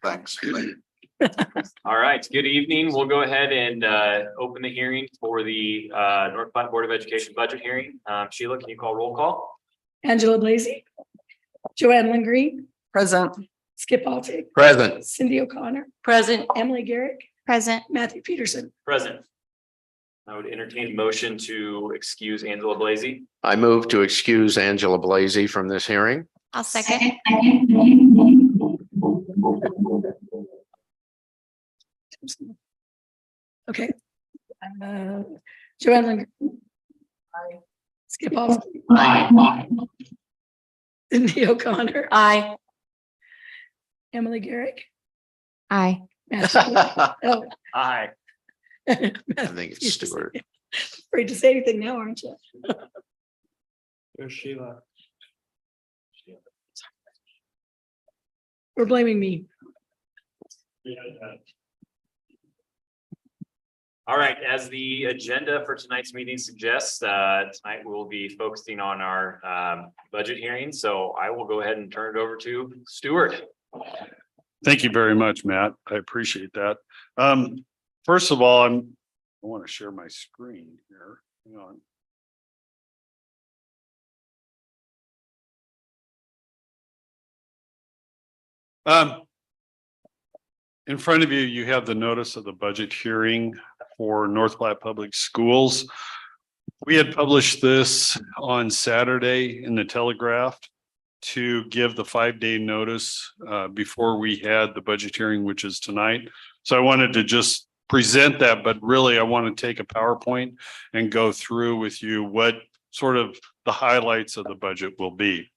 Thanks. All right, good evening. We'll go ahead and open the hearing for the North Platte Board of Education budget hearing. Sheila, can you call roll call? Angela Blasey, Joanne Lynn Green, Present. Skip Altick, Present. Cindy O'Connor, Present. Emily Garrick, Present. Matthew Peterson. Present. I would entertain a motion to excuse Angela Blasey. I move to excuse Angela Blasey from this hearing. I'll second. Okay. Joanne Lynn. Green. Aye. Skip Altick. Aye. Cindy O'Connor, Aye. Emily Garrick, Aye. Matthew. Oh. Aye. I think it's Stewart. Afraid to say anything now, aren't you? There's Sheila. We're blaming me. All right, as the agenda for tonight's meeting suggests, tonight we will be focusing on our budget hearing. So I will go ahead and turn it over to Stewart. Thank you very much, Matt. I appreciate that. First of all, I want to share my screen here. Hang on. In front of you, you have the notice of the budget hearing for North Platte Public Schools. We had published this on Saturday in the Telegraph to give the 5-day notice before we had the budget hearing, which is tonight. So I wanted to just present that, but really I want to take a PowerPoint and go through with you what sort of the highlights of the budget will be.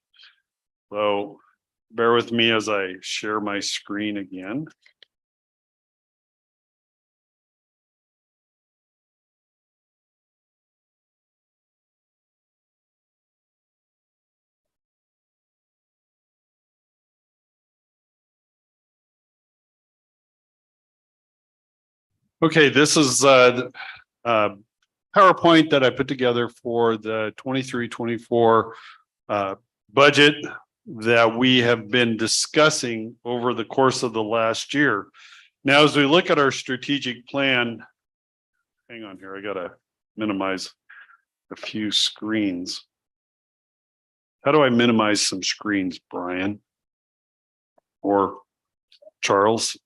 So bear with me as I share my screen again. Okay, this is PowerPoint that I put together for the 23-24 budget that we have been discussing over the course of the last year. Now, as we look at our strategic plan, hang on here, I gotta minimize a few screens. How do I minimize some screens, Brian? Or Charles?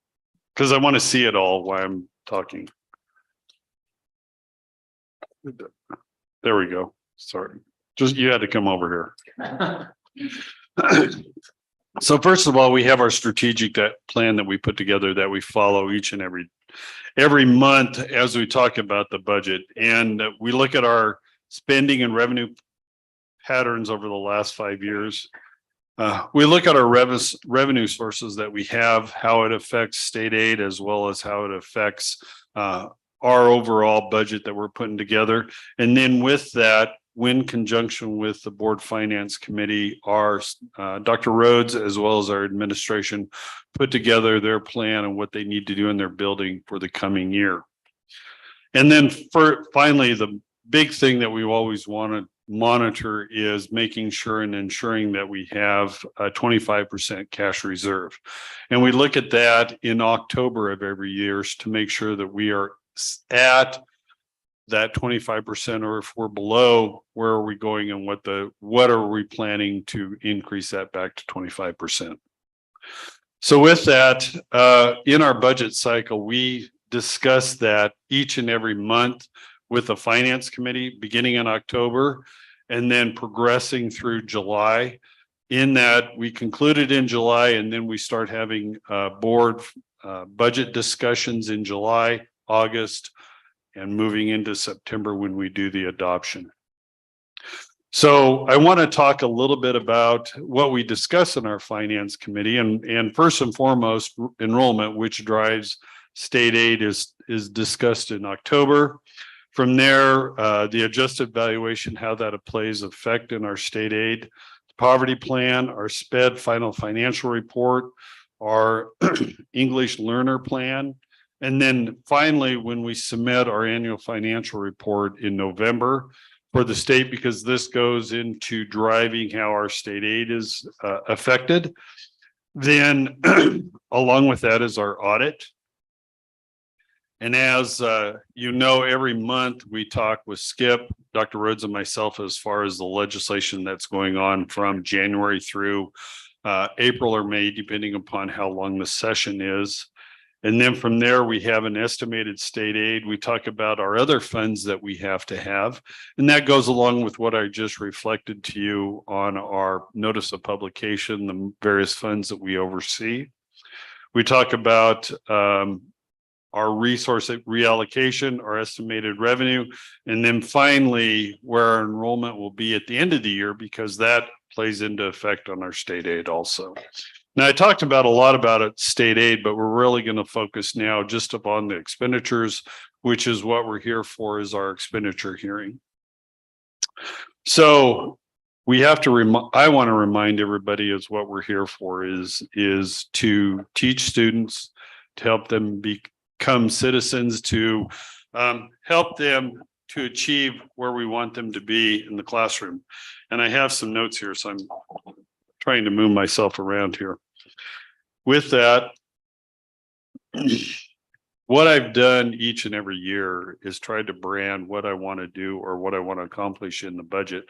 Because I want to see it all while I'm talking. There we go. Sorry. Just you had to come over here. So first of all, we have our strategic plan that we put together that we follow each and every month as we talk about the budget. And we look at our spending and revenue patterns over the last 5 years. We look at our revenue sources that we have, how it affects state aid, as well as how it affects our overall budget that we're putting together. And then with that, in conjunction with the board finance committee, our Dr. Rhodes, as well as our administration, put together their plan and what they need to do in their building for the coming year. And then finally, the big thing that we always want to monitor is making sure and ensuring that we have a 25% cash reserve. And we look at that in October of every year to make sure that we are at that 25%, or if we're below, where are we going and what are we planning to increase that back to 25%. So with that, in our budget cycle, we discuss that each and every month with the finance committee beginning in October and then progressing through July. In that, we concluded in July, and then we start having board budget discussions in July, August, and moving into September when we do the adoption. So I want to talk a little bit about what we discuss in our finance committee, and first and foremost, enrollment, which drives state aid, is discussed in October. From there, the adjusted valuation, how that plays effect in our state aid, poverty plan, our SPED final financial report, our English learner plan. And then finally, when we submit our annual financial report in November for the state, because this goes into driving how our state aid is affected. Then along with that is our audit. And as you know, every month we talk with Skip, Dr. Rhodes and myself as far as the legislation that's going on from January through April or May, depending upon how long the session is. And then from there, we have an estimated state aid. We talk about our other funds that we have to have. And that goes along with what I just reflected to you on our notice of publication, the various funds that we oversee. We talk about our resource reallocation, our estimated revenue, and then finally where our enrollment will be at the end of the year, because that plays into effect on our state aid also. Now, I talked about a lot about it, state aid, but we're really going to focus now just upon the expenditures, which is what we're here for, is our expenditure hearing. So we have to I want to remind everybody is what we're here for is to teach students, to help them become citizens, to help them to achieve where we want them to be in the classroom. And I have some notes here, so I'm trying to move myself around here. With that, what I've done each and every year is tried to brand what I want to do or what I want to accomplish in the budget.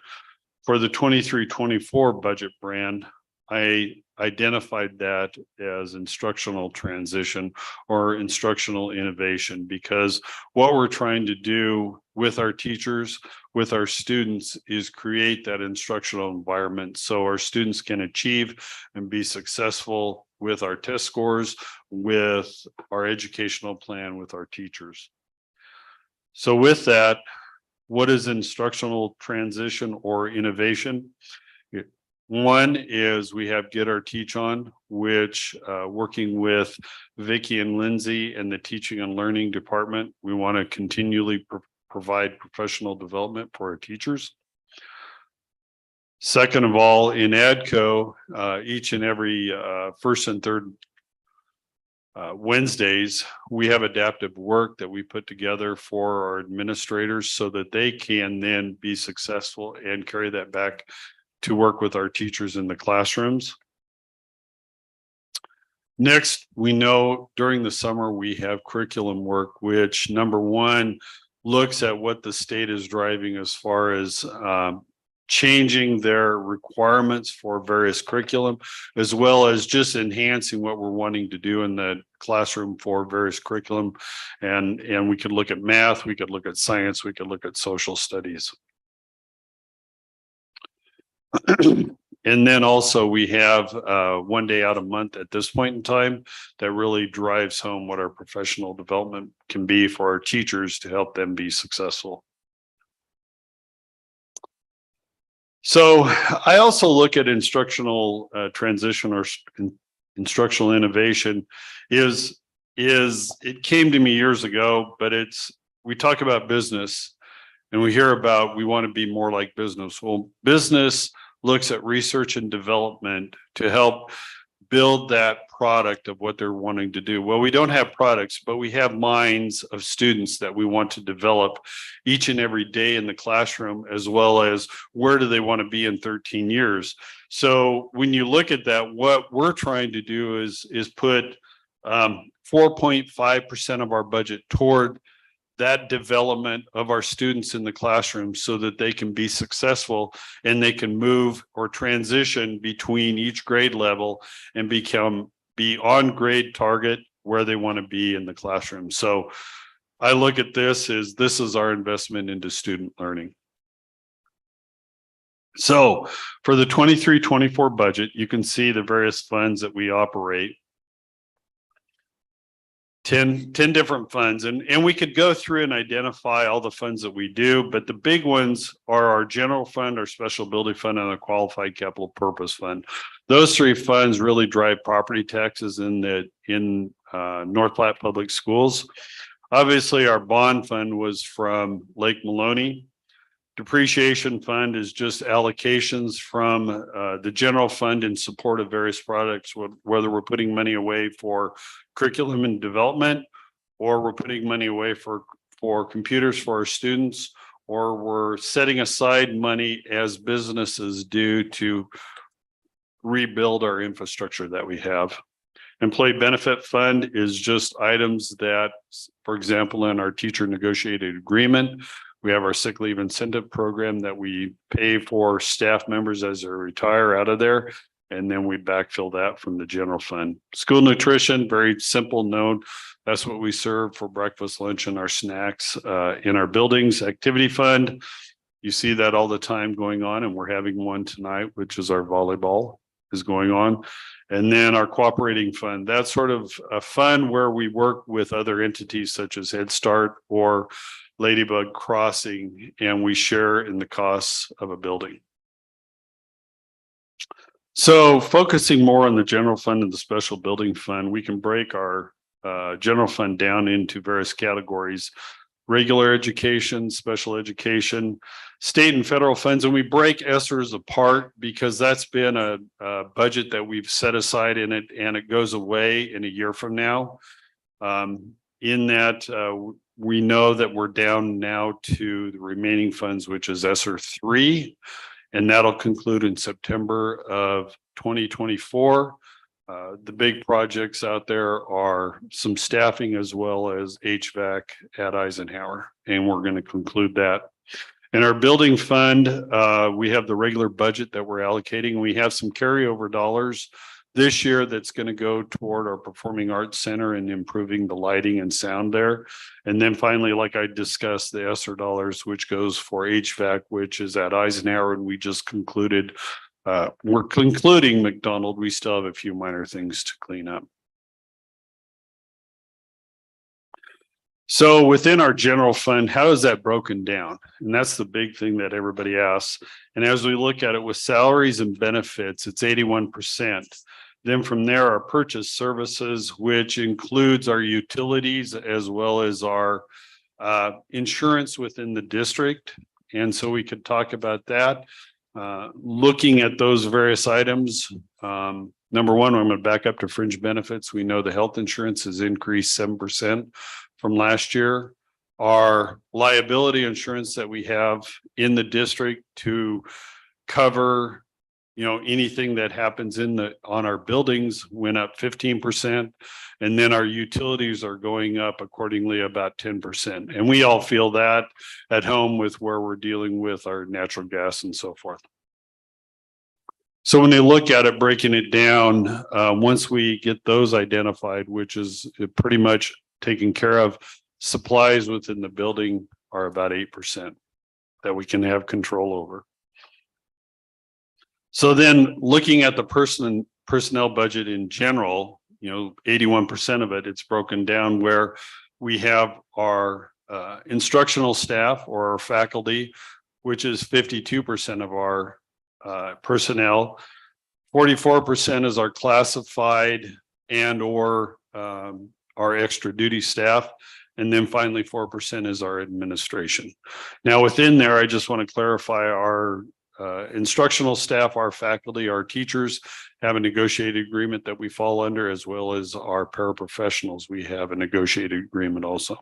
For the 23-24 budget brand, I identified that as instructional transition or instructional innovation, because what we're trying to do with our teachers, with our students, is create that instructional environment so our students can achieve and be successful with our test scores, with our educational plan, with our teachers. So with that, what is instructional transition or innovation? One is we have Get Our Teach On, which working with Vicki and Lindsay and the teaching and learning department, we want to continually provide professional development for our teachers. Second of all, in ADCO, each and every first and third Wednesdays, we have adaptive work that we put together for our administrators so that they can then be successful and carry that back to work with our teachers in the classrooms. Next, we know during the summer we have curriculum work, which number one looks at what the state is driving as far as changing their requirements for various curriculum, as well as just enhancing what we're wanting to do in the classroom for various curriculum. And we could look at math, we could look at science, we could look at social studies. And then also we have one day out a month at this point in time that really drives home what our professional development can be for our teachers to help them be successful. So I also look at instructional transition or instructional innovation is it came to me years ago, but we talk about business and we hear about we want to be more like business. Well, business looks at research and development to help build that product of what they're wanting to do. Well, we don't have products, but we have minds of students that we want to develop each and every day in the classroom, as well as where do they want to be in 13 years. So when you look at that, what we're trying to do is put 4.5% of our budget toward that development of our students in the classroom so that they can be successful and they can move or transition between each grade level and be on grade target where they want to be in the classroom. So I look at this is our investment into student learning. So for the 23-24 budget, you can see the various funds that we operate. 10 different funds, and we could go through and identify all the funds that we do, but the big ones are our general fund, our special ability fund, and our qualified capital purpose fund. Those three funds really drive property taxes in North Platte Public Schools. Obviously, our bond fund was from Lake Maloney. Depreciation fund is just allocations from the general fund in support of various products, whether we're putting money away for curriculum and development, or we're putting money away for computers for our students, or we're setting aside money as businesses do to rebuild our infrastructure that we have. Employee benefit fund is just items that, for example, in our teacher negotiated agreement, we have our sick leave incentive program that we pay for staff members as they retire out of there. And then we backfill that from the general fund. School nutrition, very simple note. That's what we serve for breakfast, lunch, and our snacks in our buildings. Activity fund, you see that all the time going on, and we're having one tonight, which is our volleyball is going on. And then our cooperating fund, that's sort of a fund where we work with other entities such as Head Start or Ladybug Crossing, and we share in the costs of a building. So focusing more on the general fund and the special building fund, we can break our general fund down into various categories: regular education, special education, state and federal funds. And we break ESSERs apart because that's been a budget that we've set aside in it, and it goes away in a year from now. In that, we know that we're down now to the remaining funds, which is ESSER 3, and that'll conclude in September of 2024. The big projects out there are some staffing as well as HVAC at Eisenhower, and we're going to conclude that. In our building fund, we have the regular budget that we're allocating. We have some carryover dollars this year that's going to go toward our Performing Arts Center and improving the lighting and sound there. And then finally, like I discussed, the ESSER dollars, which goes for HVAC, which is at Eisenhower, and we just concluded. We're concluding McDonald. We still have a few minor things to clean up. So within our general fund, how is that broken down? And that's the big thing that everybody asks. And as we look at it with salaries and benefits, it's 81%. Then from there, our purchase services, which includes our utilities as well as our insurance within the district. And so we could talk about that. Looking at those various items, number one, I'm going to back up to fringe benefits. We know the health insurance has increased 7% from last year. Our liability insurance that we have in the district to cover, anything that happens on our buildings went up 15%. And then our utilities are going up accordingly about 10%. And we all feel that at home with where we're dealing with our natural gas and so forth. So when they look at it, breaking it down, once we get those identified, which is pretty much taken care of, supplies within the building are about 8% that we can have control over. So then looking at the personnel budget in general, 81% of it, it's broken down where we have our instructional staff or our faculty, which is 52% of our personnel. 44% is our classified and or our extra duty staff. And then finally, 4% is our administration. Now within there, I just want to clarify our instructional staff, our faculty, our teachers have a negotiated agreement that we fall under, as well as our paraprofessionals. We have a negotiated agreement also.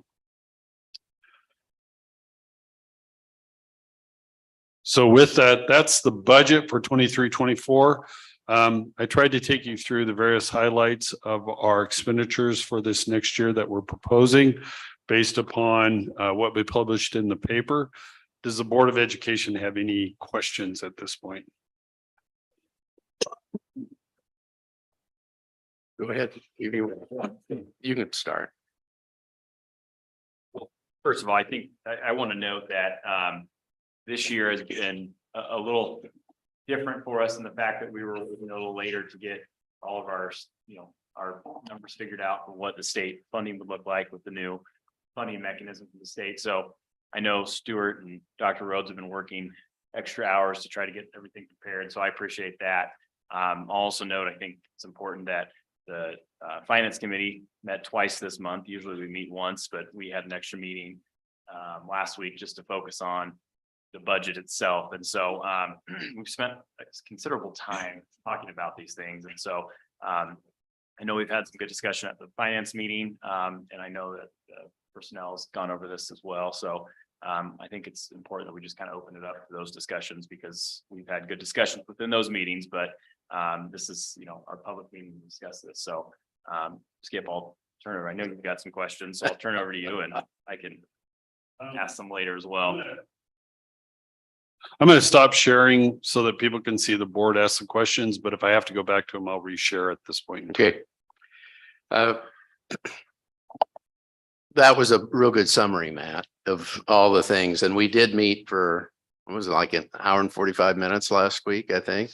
So with that, that's the budget for 23-24. I tried to take you through the various highlights of our expenditures for this next year that we're proposing based upon what we published in the paper. Does the Board of Education have any questions at this point? Go ahead. You can start. First of all, I think I want to note that this year has been a little different for us in the fact that we were a little later to get all of our, our numbers figured out for what the state funding would look like with the new funding mechanism for the state. So I know Stuart and Dr. Rhodes have been working extra hours to try to get everything prepared. So I appreciate that. I'll also note, I think it's important that the finance committee met twice this month. Usually we meet once, but we had an extra meeting last week just to focus on the budget itself. And so we've spent a considerable time talking about these things. And so I know we've had some good discussion at the finance meeting, and I know that personnel has gone over this as well. So I think it's important that we just kind of open it up for those discussions because we've had good discussions within those meetings, but This is, our public meeting to discuss this. So, Skip, I'll turn it over. I know you've got some questions, so I'll turn it over to you and I can ask them later as well. I'm going to stop sharing so that people can see the board ask the questions, but if I have to go back to them, I'll reshare at this point. Okay. That was a real good summary, Matt, of all the things. And we did meet for, what was it, like an hour and 45 minutes last week, I think.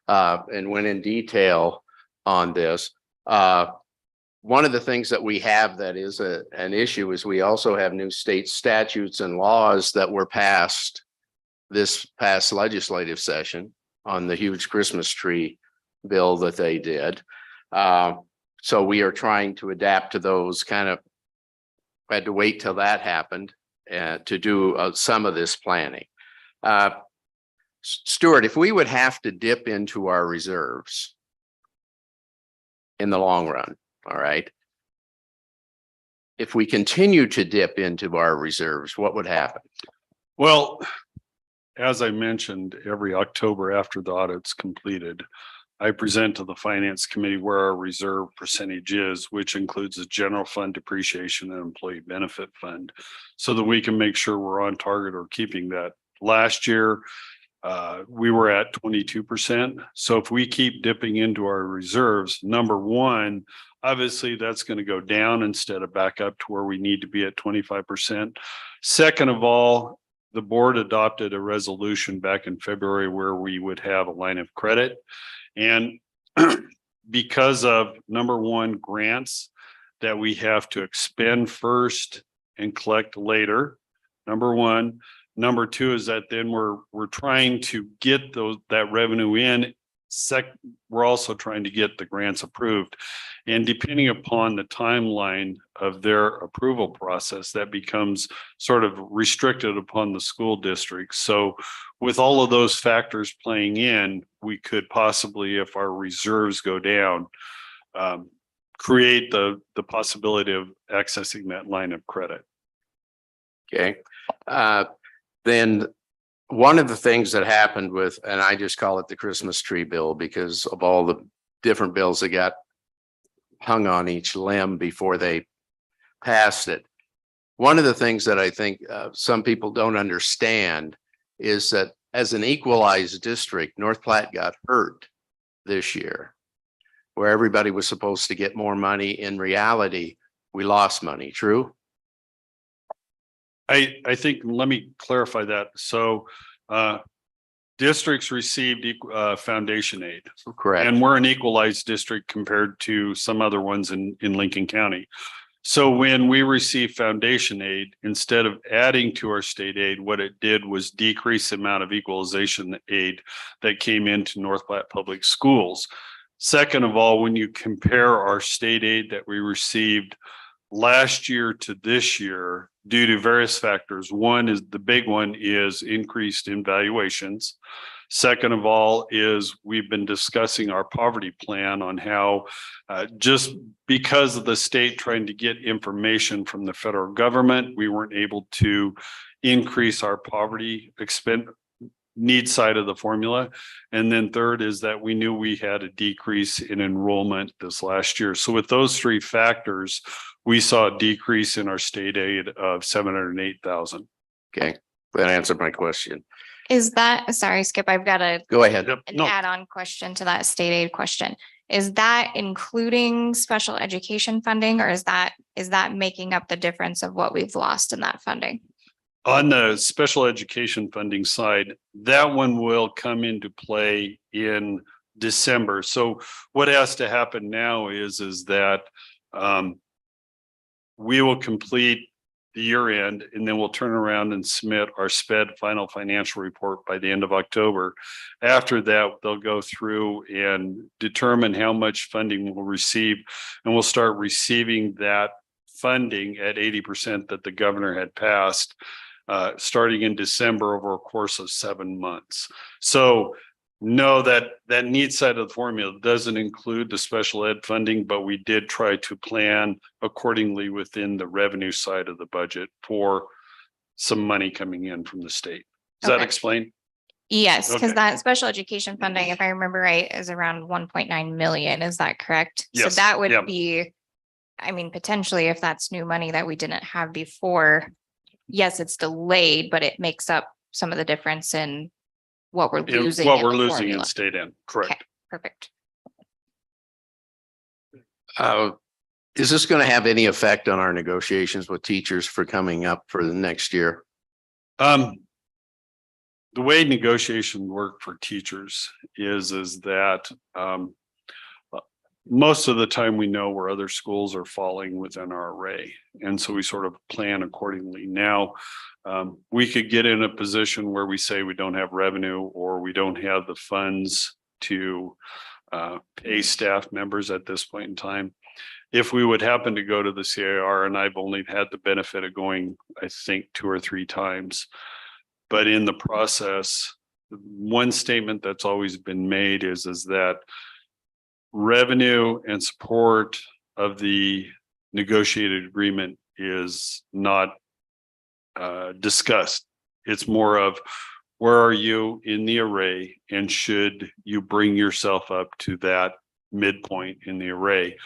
And went in detail on this. One of the things that we have that is an issue is we also have new state statutes and laws that were passed this past legislative session on the huge Christmas tree bill that they did. So we are trying to adapt to those. Kind of had to wait till that happened to do some of this planning. Stuart, if we would have to dip into our reserves in the long run, all right, if we continue to dip into our reserves, what would happen? Well, as I mentioned, every October after the audit's completed, I present to the finance committee where our reserve percentage is, which includes the general fund depreciation and employee benefit fund, so that we can make sure we're on target or keeping that. Last year, we were at 22%. So if we keep dipping into our reserves, number one, obviously that's going to go down instead of back up to where we need to be at 25%. Second of all, the board adopted a resolution back in February where we would have a line of credit. And because of number one, grants that we have to expend first and collect later, number one. Number two is that then we're trying to get that revenue in. We're also trying to get the grants approved. And depending upon the timeline of their approval process, that becomes sort of restricted upon the school district. So with all of those factors playing in, we could possibly, if our reserves go down, create the possibility of accessing that line of credit. Okay. Then one of the things that happened with, and I just call it the Christmas tree bill because of all the different bills that got hung on each limb before they passed it. One of the things that I think some people don't understand is that as an equalized district, North Platte got hurt this year, where everybody was supposed to get more money. In reality, we lost money. True? I think, let me clarify that. So districts received foundation aid. Correct. And we're an equalized district compared to some other ones in Lincoln County. So when we received foundation aid, instead of adding to our state aid, what it did was decrease the amount of equalization aid that came into North Platte Public Schools. Second of all, when you compare our state aid that we received last year to this year, due to various factors. One is, the big one is increased in valuations. Second of all is we've been discussing our poverty plan on how just because of the state trying to get information from the federal government, we weren't able to increase our poverty need side of the formula. And then third is that we knew we had a decrease in enrollment this last year. So with those three factors, we saw a decrease in our state aid of 708,000. Okay, that answered my question. Is that, sorry, Skip, I've got Go ahead. an No, add-on question to that state aid question. Is that including special education funding, or is that making up the difference of what we've lost in that funding? on the special education funding side, that one will come into play in December. So what has to happen now is that we will complete the year end, and then we'll turn around and submit our SPED final financial report by the end of October. After that, they'll go through and determine how much funding we'll receive, and we'll start receiving that funding at 80% that the governor had passed, starting in December over a course of 7 months. So no, that need side of the formula doesn't include the special ed funding, but we did try to plan accordingly within the revenue side of the budget for some money coming in from the state. Does that Okay. explain? Yes, because Okay. that special education funding, if I remember right, is around 1.9 million. Is that correct? So Yes, that would yep. be, I mean, potentially if that's new money that we didn't have before. Yes, it's delayed, but it makes up some of the difference in what we're losing. What in we're the losing formula. in state end, Okay, correct. perfect. Is this going to have any effect on our negotiations with teachers for coming up for the next year? The way negotiation work for teachers is that, most of the time we know where other schools are falling within our array. And so we sort of plan accordingly. Now, we could get in a position where we say we don't have revenue or we don't have the funds to pay staff members at this point in time. If we would happen to go to the CIR, and I've only had the benefit of going, I think, 2 or 3 times. But in the process, one statement that's always been made is that revenue and support of the negotiated agreement is not discussed. It's more of where are you in the array and should you bring yourself up to that midpoint in the array.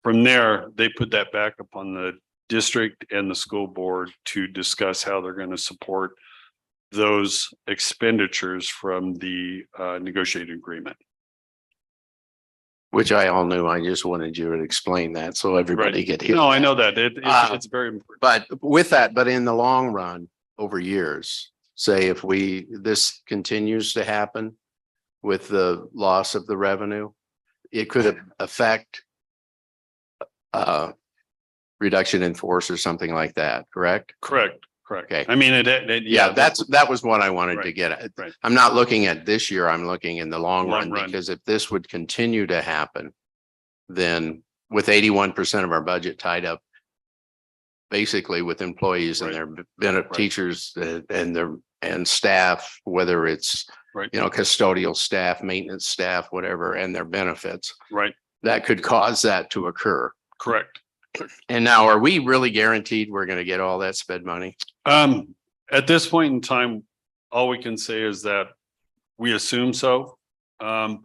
From there, they put that back upon the district and the school board to discuss how they're going to support those expenditures from the negotiated agreement. Which I all knew. I just wanted you to explain that so everybody could hear. No, I that. know that it's very important. But with that, but in the long run, over years, say if this continues to happen with the loss of the revenue, it could affect reduction in force or something like that, correct? Correct. Okay. I mean, Yeah, that was what I wanted to Right, get at. right. I'm not looking at this year, I'm looking in the long Long run, run. because if this would continue to happen, then with 81% of our budget tied up basically with employees and Right. their Right. teachers and staff, whether it's, Right. custodial staff, maintenance staff, whatever, and their benefits, Right, that could cause that to occur. correct. And now, are we really guaranteed we're going to get all that sped money? At this point in time, all we can say is that we assume so. I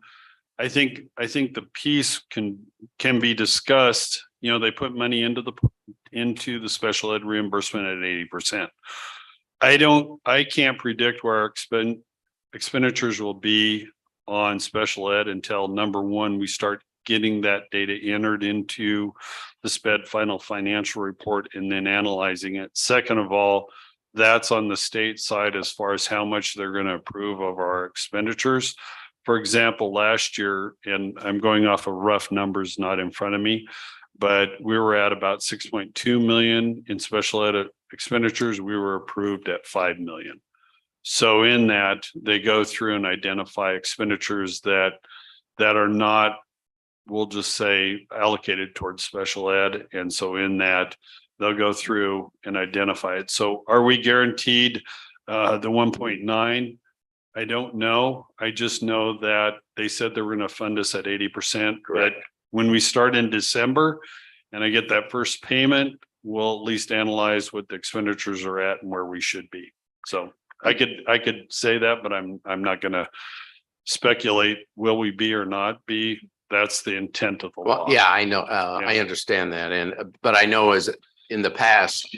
think the piece can be discussed. They put money into the special ed reimbursement at 80%. I can't predict where our expenditures will be on special ed until number one, we start getting that data entered into the SPED final financial report and then analyzing it. Second of all, that's on the state side as far as how much they're going to approve of our expenditures. For example, last year, and I'm going off of rough numbers, not in front of me, but we were at about 6.2 million in special ed expenditures. We were approved at 5 million. So in that, they go through and identify expenditures that are not, we'll just say, allocated towards special ed. And so in that, they'll go through and identify it. So are we guaranteed the 1.9? I don't know. I just know that they said they were going to fund us at 80%. But when we start in December and I get that first payment, we'll at least analyze what the expenditures are at and where we should be. So I could say that, but I'm not going to speculate. Will we be or not be? That's the intent of the law. Well, yeah, I know. I understand that. But I know as in the past,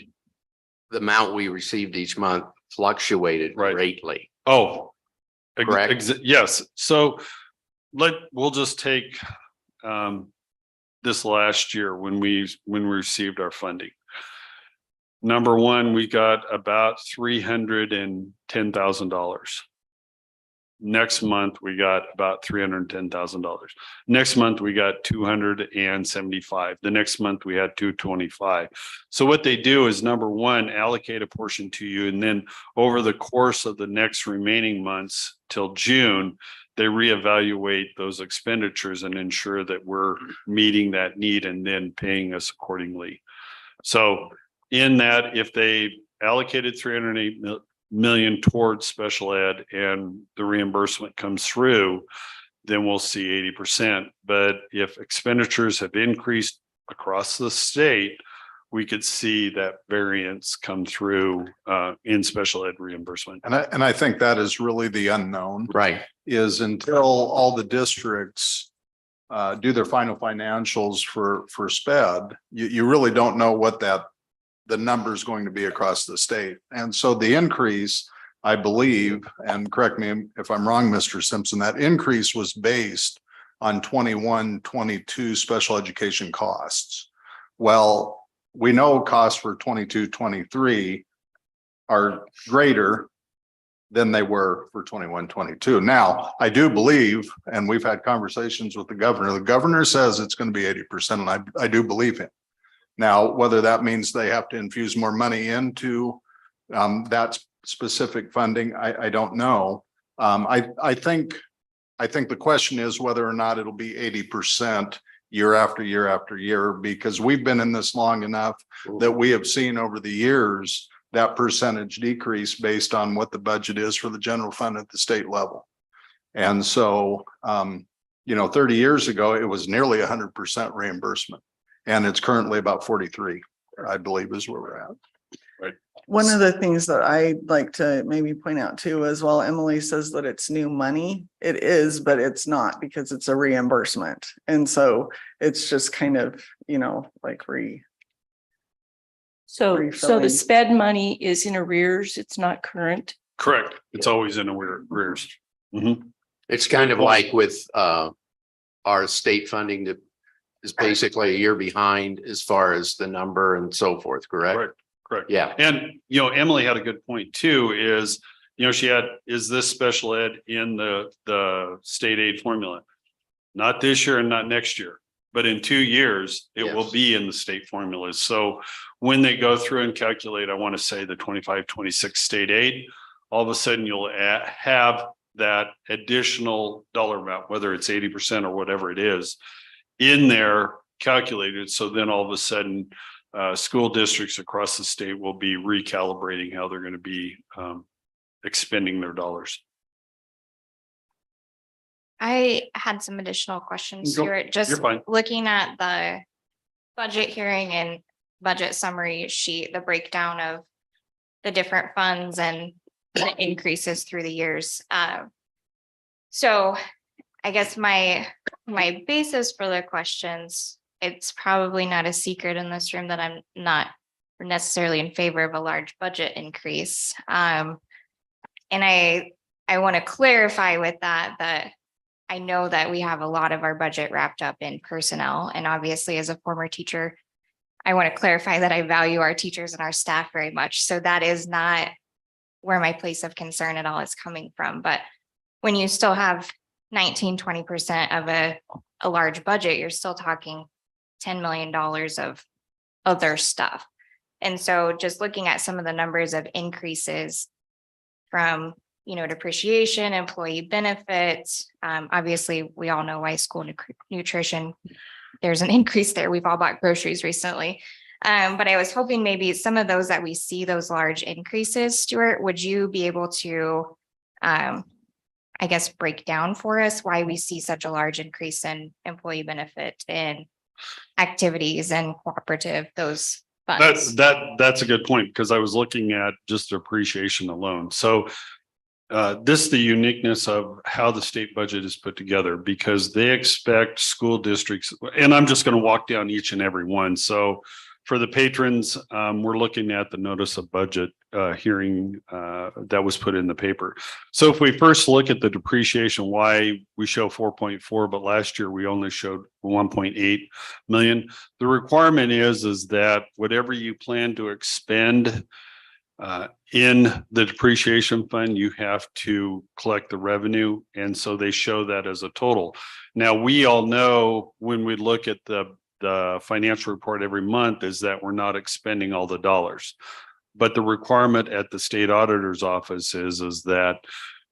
the amount we received each month fluctuated greatly. Oh, Correct. Yes. So we'll just take this last year when we received our funding. Number one, we got about $310,000. Next month, we got about $310,000. Next month, we got 275. The next month, we had 225. So what they do is, number one, allocate a portion to you. And then over the course of the next remaining months till June, they reevaluate those expenditures and ensure that we're meeting that need and then paying us accordingly. So in that, if they allocated 308 million towards special ed and the reimbursement comes through, then we'll see 80%. But if expenditures have increased across the state, we could see that variance come through in special ed reimbursement. And I think that is really the unknown, Right. is until all the districts do their final financials for SPED, you really don't know what the number is going to be across the state. And so the increase, I believe, and correct me if I'm wrong, Mr. Simpson, that increase was based on 21-22 special education costs. Well, we know costs for 22-23 are greater than they were for 21-22. Now, I do believe, and we've had conversations with the governor says it's going to be 80%, and I do believe him. Now, whether that means they have to infuse more money into that specific funding, I don't know. I think the question is whether or not it'll be 80% year after year after year, because we've been in this long enough that we have seen over the years that percentage decrease based on what the budget is for the general fund at the state level. And so, 30 years ago, it was nearly 100% reimbursement, and it's currently about 43, I believe, is where we're at. One of the things that I'd like to maybe point out too, as well, Emily says that it's new money. It is, but it's not, because it's a reimbursement. And so it's just kind of, like So Refilling. the sped money is in arrears. It's not current. Correct. It's always in arrears. Mhm. It's kind of like with our state funding that is basically a year behind as far as the number and so forth, correct? Correct. Yeah. And, Emily had a good point too, is, is this special ed in the state aid formula? Not this year and not next year, but in 2 years, it will Yes. be in the state formulas. So when they go through and calculate, I want to say the 25-26 state aid, all of a sudden you'll have that additional dollar amount, whether it's 80% or whatever it is, in there calculated. So then all of a sudden, school districts across the state will be recalibrating how they're going to be expending their dollars. I had some additional questions, Go- Stuart, just you're fine. looking at the budget hearing and budget summary sheet, the breakdown of the different funds and the increases through the years. So I guess my basis for the questions, it's probably not a secret in this room that I'm not necessarily in favor of a large budget increase. And I want to clarify with that I know that we have a lot of our budget wrapped up in personnel. And obviously, as a former teacher, I want to clarify that I value our teachers and our staff very much. So that is not where my place of concern at all is coming from. But when you still have 19-20% of a large budget, you're still talking $10 million of other stuff. And so just looking at some of the numbers of increases from, depreciation, employee benefits, obviously we all know why school nutrition, there's an increase there. We've all bought groceries recently. But I was hoping maybe some of those that we see those large increases, Stuart, would you be able to, break down for us why we see such a large increase in employee benefit and activities and cooperative, those funds? That's a good point, because I was looking at just appreciation alone. So this is the uniqueness of how the state budget is put together, because they expect school districts, and I'm just going to walk down each and every one. So for the patrons, we're looking at the notice of budget hearing that was put in the paper. So if we first look at the depreciation, why we show 4.4, but last year we only showed 1.8 million. The requirement is that whatever you plan to expend in the depreciation fund, you have to collect the revenue. And so they show that as a total. Now, we all know when we look at the financial report every month is that we're not expending all the dollars. But the requirement at the state auditor's office is that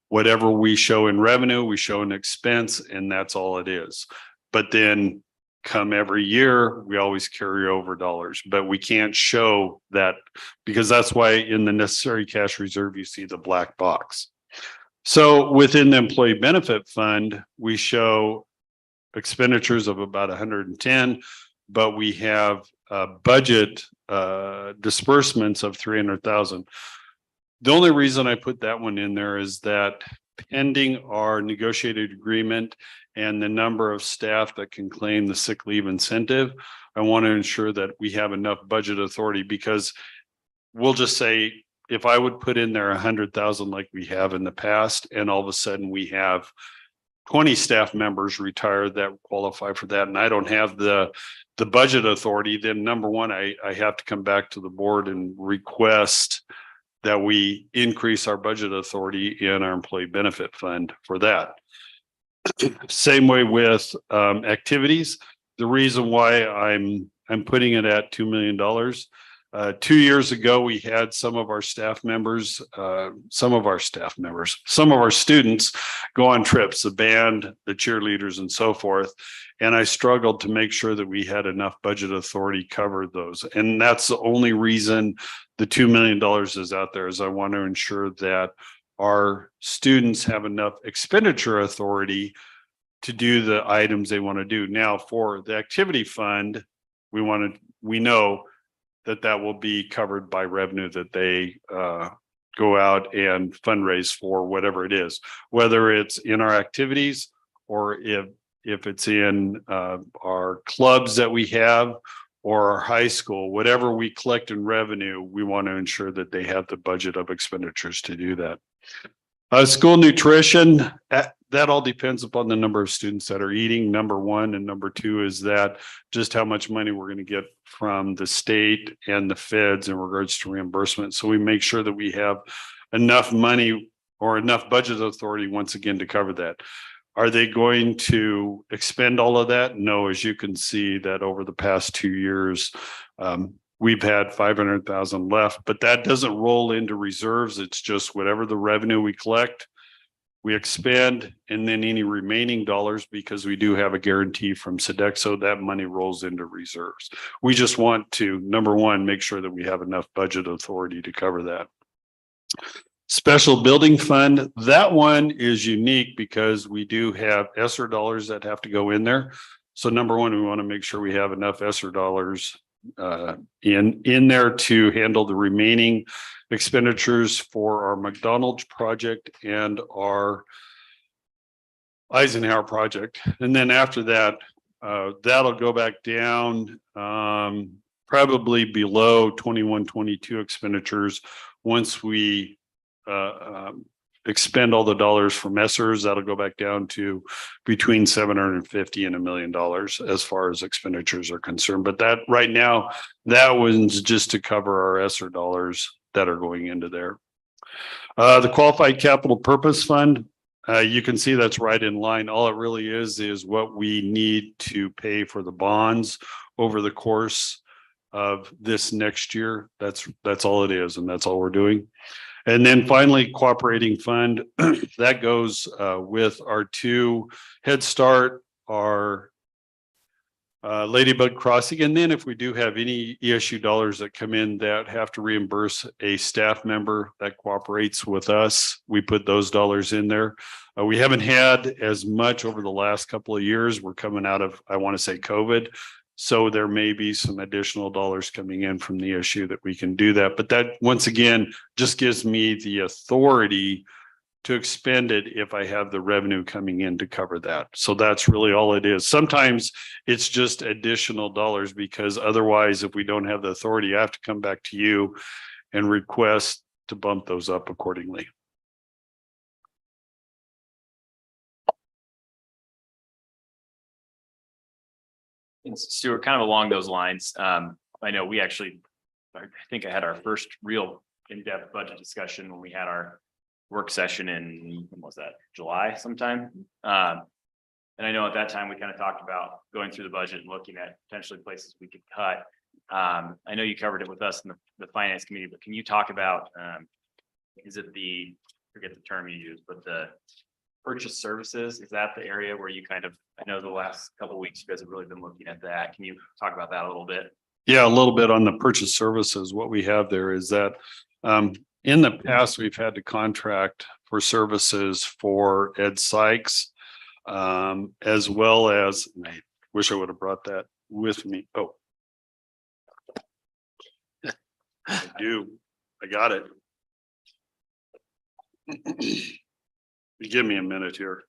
whatever we show in revenue, we show in expense, and that's all it is. But then come every year, we always carry over dollars, but we can't show that, because that's why in the necessary cash reserve, you see the black box. So within the employee benefit fund, we show expenditures of about 110, but we have budget disbursements of 300,000. The only reason I put that one in there is that pending our negotiated agreement and the number of staff that can claim the sick leave incentive, I want to ensure that we have enough budget authority, because we'll just say, if I would put in there 100,000 like we have in the past, and all of a sudden we have 20 staff members retired that qualify for that, and I don't have the budget authority, then number one, I have to come back to the board and request that we increase our budget authority in our employee benefit fund for that. Same way with activities. The reason why I'm putting it at $2 million. 2 years ago, we had some of our students go on trips, the band, the cheerleaders, and so forth. And I struggled to make sure that we had enough budget authority cover those. And that's the only reason the $2 million is out there, is I want to ensure that our students have enough expenditure authority to do the items they want to do. Now, for the activity fund, we know that will be covered by revenue that they go out and fundraise for, whatever it is, whether it's in our activities or if it's in our clubs that we have or our high school, whatever we collect in revenue, we want to ensure that they have the budget of expenditures to do that. School nutrition, that all depends upon the number of students that are eating, number one, and number two is that just how much money we're going to get from the state and the feds in regards to reimbursement. So we make sure that we have enough money or enough budget authority once again to cover that. Are they going to expend all of that? No, as you can see that over the past 2 years, we've had 500,000 left, but that doesn't roll into reserves. It's just whatever the revenue we collect, we expend, and then any remaining dollars, because we do have a guarantee from Sodexo, that money rolls into reserves. We just want to, number one, make sure that we have enough budget authority to cover that. Special building fund, that one is unique because we do have ESSER dollars that have to go in there. So number one, we want to make sure we have enough ESSER dollars in there to handle the remaining expenditures for our McDonald's project and our Eisenhower project. And then after that, that'll go back down probably below 21, 22 expenditures once we expend all the dollars from ESSERs. That'll go back down to between 750 and $1 million as far as expenditures are concerned. But that right now, that one's just to cover our ESSER dollars that are going into there. The qualified capital purpose fund, you can see that's right in line. All it really is what we need to pay for the bonds over the course of this next year. That's all it is, and that's all we're doing. And then finally, cooperating fund, that goes with our two Head Start, our Ladybug Crossing. And then if we do have any ESU dollars that come in that have to reimburse a staff member that cooperates with us, we put those dollars in there. We haven't had as much over the last couple of years. We're coming out of, I want to say, COVID. So there may be some additional dollars coming in from the issue that we can do that. But that, once again, just gives me the authority to expend it if I have the revenue coming in to cover that. So that's really all it is. Sometimes it's just additional dollars, because otherwise, if we don't have the authority, I have to come back to you and request to bump those up accordingly. And Stuart, kind of along those lines, I know I think I had our first real in-depth budget discussion when we had our work session in, when was that, July sometime? And I know at that time, we kind of talked about going through the budget and looking at potentially places we could cut. I know you covered it with us in the finance committee, but can you talk about, is it forget the term you use, but the purchase services, is that the area where you kind of, I know the last couple of weeks you guys have really been looking at that. Can you talk about that a little bit? Yeah, a little bit on the purchase services. What we have there is that in the past, we've had to contract for services for Ed Sykes, as well as, I wish I would have brought that with me. Oh. I do. I got it. Give me a minute here.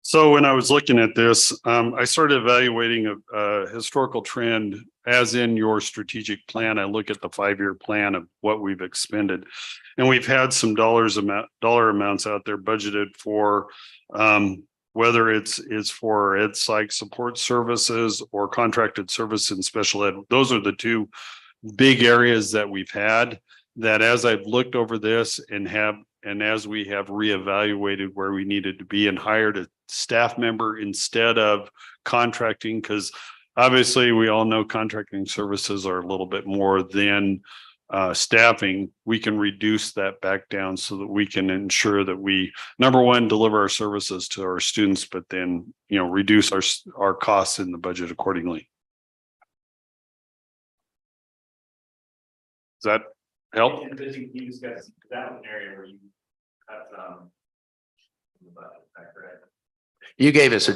So when I was looking at this, I started evaluating a historical trend as in your strategic plan. I look at the 5-year plan of what we've expended. And we've had some dollar amounts out there budgeted for whether it's for ed psych support services or contracted service and special ed. Those are the two big areas that we've had that as I've looked over this and as we have reevaluated where we needed to be and hired a staff member instead of contracting, because obviously we all know contracting services are a little bit more than staffing, we can reduce that back down so that we can ensure that we, number one, deliver our services to our students, but then, reduce our costs in the budget accordingly. Does that help? And did you discuss that was an area where you cut correct? You gave us a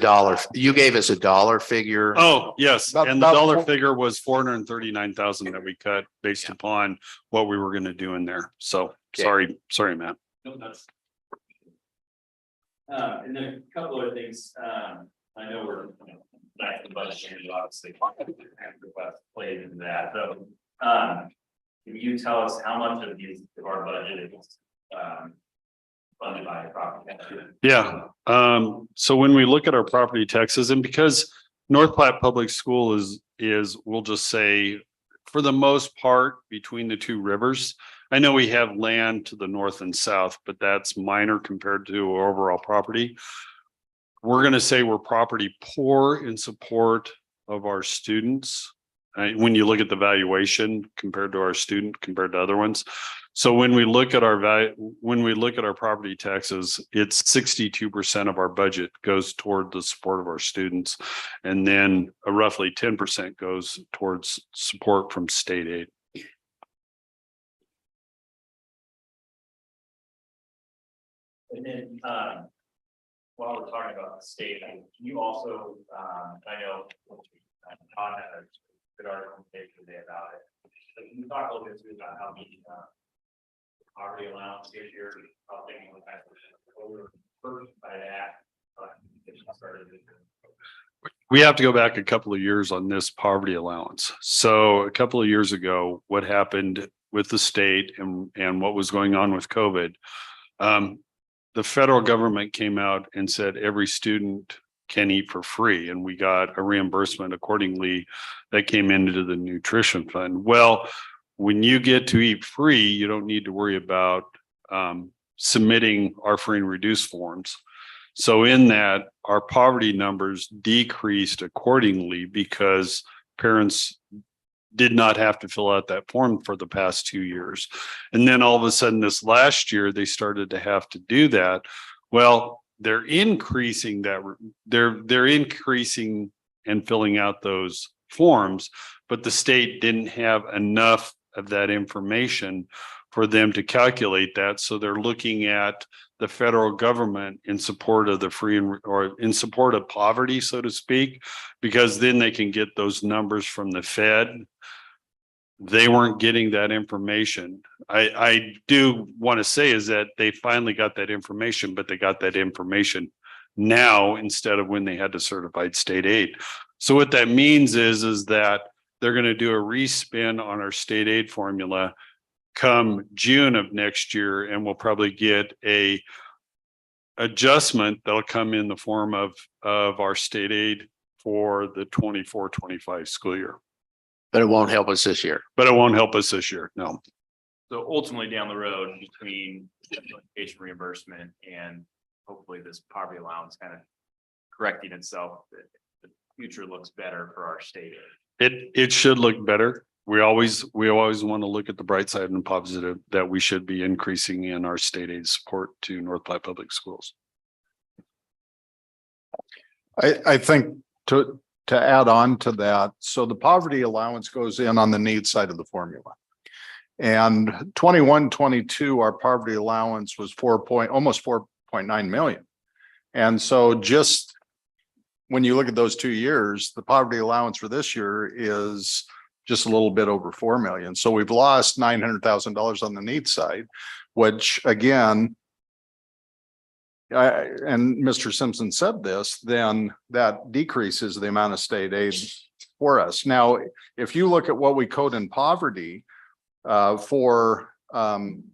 dollar figure. Oh, yes. About- And the about dollar four- figure was 439,000 that we cut based upon what we were going to do in there. So Okay. sorry, Matt. No, that's. And then a couple other things, I know we're, back to the budget, and obviously. Played into that, so, can you tell us how much of our budget is, funded by property taxes? Yeah. So when we look at our property taxes, and because North Platte Public School is, we'll just say, for the most part, between the two rivers. I know we have land to the north and south, but that's minor compared to our overall property. We're going to say we're property poor in support of our students. When you look at the valuation compared to our student, compared to other ones. So when we look at our value, when we look at our property taxes, it's 62% of our budget goes toward the support of our students. And then roughly 10% goes towards support from state aid. And then, while we're talking about the state, can you also, I know, Todd had a good article today about it. So can you talk a little bit too about how the poverty allowance this year, how things will over first by that. Started. We have to go back a couple of years on this poverty allowance. So a couple of years ago, what happened with the state and what was going on with COVID, the federal government came out and said every student can eat for free, and we got a reimbursement accordingly that came into the nutrition fund. Well, when you get to eat free, you don't need to worry about submitting our free and reduced forms. So in that, our poverty numbers decreased accordingly because parents did not have to fill out that form for the past 2 years. And then all of a sudden this last year, they started to have to do that. Well, they're increasing that, they're increasing and filling out those forms, but the state didn't have enough of that information for them to calculate that. So they're looking at the federal government in support of the free or in support of poverty, so to speak, because then they can get those numbers from the Fed. They weren't getting that information. I do want to say is that they finally got that information, but they got that information now instead of when they had to certified state aid. So what that means is that they're going to do a respin on our state aid formula come June of next year, and we'll probably get a adjustment that'll come in the form of our state aid for the 24-25 school year. But it won't help us this year. But it won't help us this year. No. So ultimately down the road between education reimbursement and hopefully this poverty allowance kind of correcting itself, the future looks better for our state. It should look better. We always want to look at the bright side and positive that we should be increasing in our state aid support to North Platte Public Schools. I think to add on to that, so the poverty allowance goes in on the need side of the formula. And 21-22, our poverty allowance was almost 4.9 million. And so just when you look at those 2 years, the poverty allowance for this year is just a little bit over 4 million. So we've lost $900,000 on the need side, which again, and Mr. Simpson said this, then that decreases the amount of state aid for us. Now, if you look at what we code in poverty for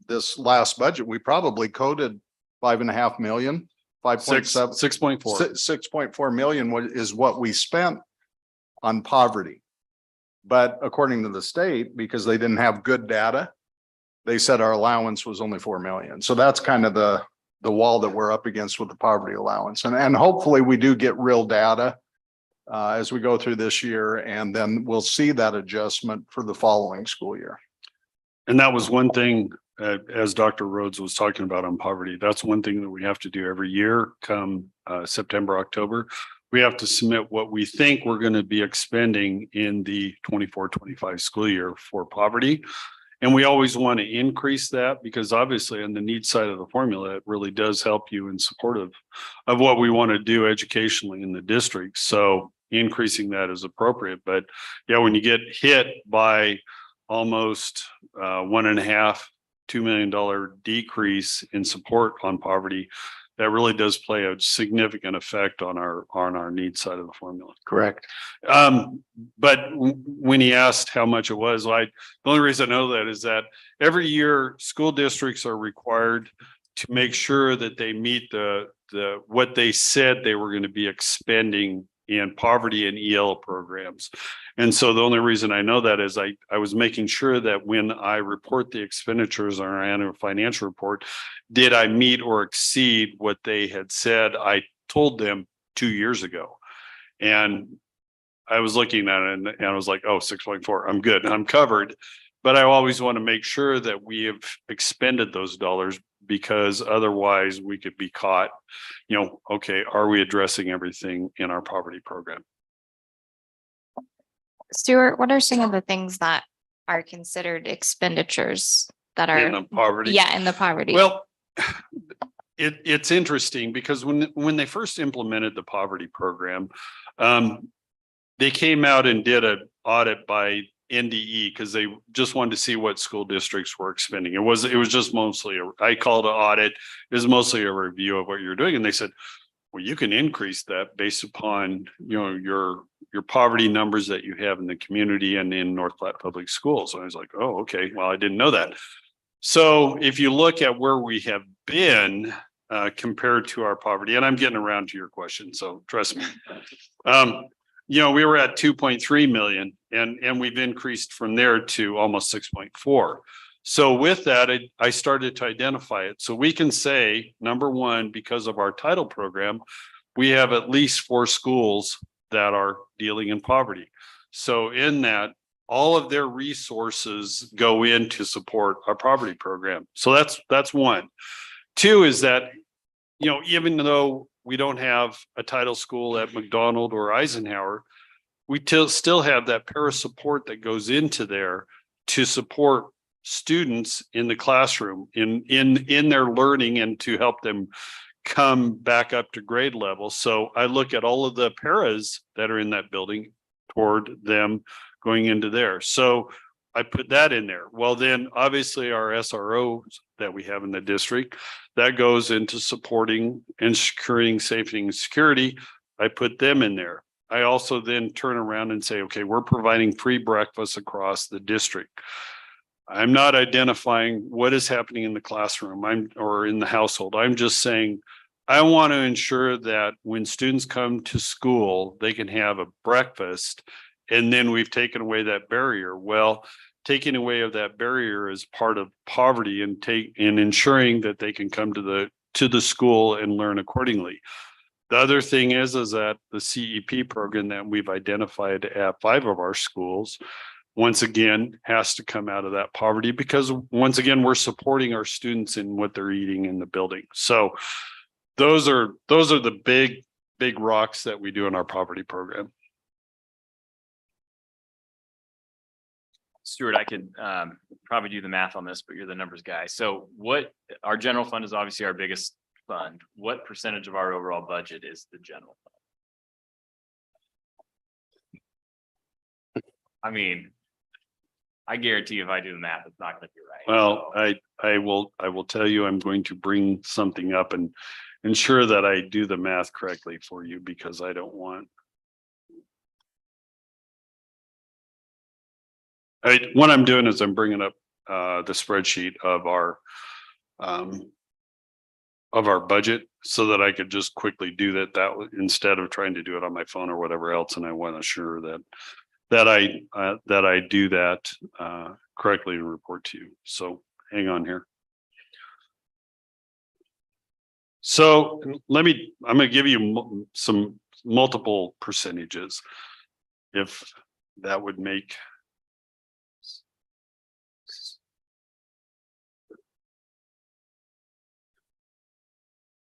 this last budget, we probably coded 5.5 million, 5.7, 6.4. 6.4 million is what we spent on poverty. But according to the state, because they didn't have good data, they said our allowance was only 4 million. So that's kind of the wall that we're up against with the poverty allowance. And hopefully we do get real data as we go through this year, and then we'll see that adjustment for the following school year. And that was one thing, as Dr. Rhodes was talking about on poverty, that's one thing that we have to do every year come September, October. We have to submit what we think we're going to be expending in the 24-25 school year for poverty. And we always want to increase that because obviously on the needs side of the formula, it really does help you in support of what we want to do educationally in the district. So increasing that is appropriate. But yeah, when you get hit by almost $1.5–2 million decrease in support on poverty, that really does play a significant effect on our needs side of the formula. Correct. But when he asked how much it was, the only reason I know that is that every year school districts are required to make sure that they meet the what they said they were going to be expending in poverty and EL programs. And so the only reason I know that is I was making sure that when I report the expenditures on our annual financial report, did I meet or exceed what they had said I told them 2 years ago? And I was looking at it and I was like, oh, 6.4, I'm good, I'm covered. But I always want to make sure that we have expended those dollars because otherwise we could be caught, okay, are we addressing everything in our poverty program? Stuart, what are some of the things that are considered expenditures that In are, the poverty? yeah, in the poverty? Well, it's interesting because when they first implemented the poverty program, they came out and did an audit by NDE because they just wanted to see what school districts were expending. It was just mostly I called an audit. It was mostly a review of what you're doing, and they said, well, you can increase that based upon your poverty numbers that you have in the community and in North Platte Public Schools. So I was like, oh, okay, well, I didn't know that. So if you look at where we have been compared to our poverty, and I'm getting around to your question, so trust me. We were at 2.3 million and we've increased from there to almost 6.4. So with that, I started to identify it. So we can say, number one, because of our title program, we have at least 4 schools that are dealing in poverty. So in that, all of their resources go in to support our poverty program. So that's one. 2 is that, even though we don't have a title school at McDonald or Eisenhower, we still have that para support that goes into there to support students in the classroom in their learning and to help them come back up to grade level. So I look at all of the paras that are in that building toward them going into there. So I put that in there. Well, then obviously our SROs that we have in the district, that goes into supporting and securing safety and security. I put them in there. I also then turn around and say, okay, we're providing free breakfast across the district. I'm not identifying what is happening in the classroom or in the household. I'm just saying, I want to ensure that when students come to school, they can have a breakfast, and then we've taken away that barrier. Well, taking away of that barrier is part of poverty and ensuring that they can come to the school and learn accordingly. The other thing is that the CEP program that we've identified at 5 of our schools, once again, has to come out of that poverty because once again, we're supporting our students in what they're eating in the building. So those are the big big rocks that we do in our poverty program. Stuart, I could probably do the math on this, but you're the numbers guy. So our general fund is obviously our biggest fund. What percentage of our overall budget is the general fund? I mean, I guarantee if I do the math, it's not gonna be right. Well, So, I will tell you, I'm going to bring something up and ensure that I do the math correctly for you, because I don't want. What I'm doing is I'm bringing up the spreadsheet of our budget so that I could just quickly do that instead of trying to do it on my phone or whatever else. And I want to assure that I do that correctly and report to you. So hang on here. So I'm going to give you some multiple percentages, if that would make.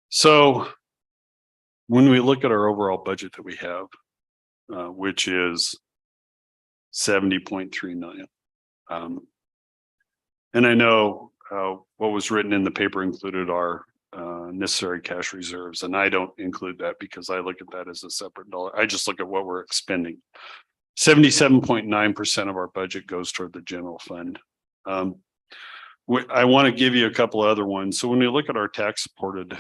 So when we look at our overall budget that we have, which is 70.3 million. And I know what was written in the paper included our necessary cash reserves, and I don't include that because I look at that as a separate dollar. I just look at what we're expending. 77.9% of our budget goes toward the general fund. I want to give you a couple of other ones. So when we look at our tax supported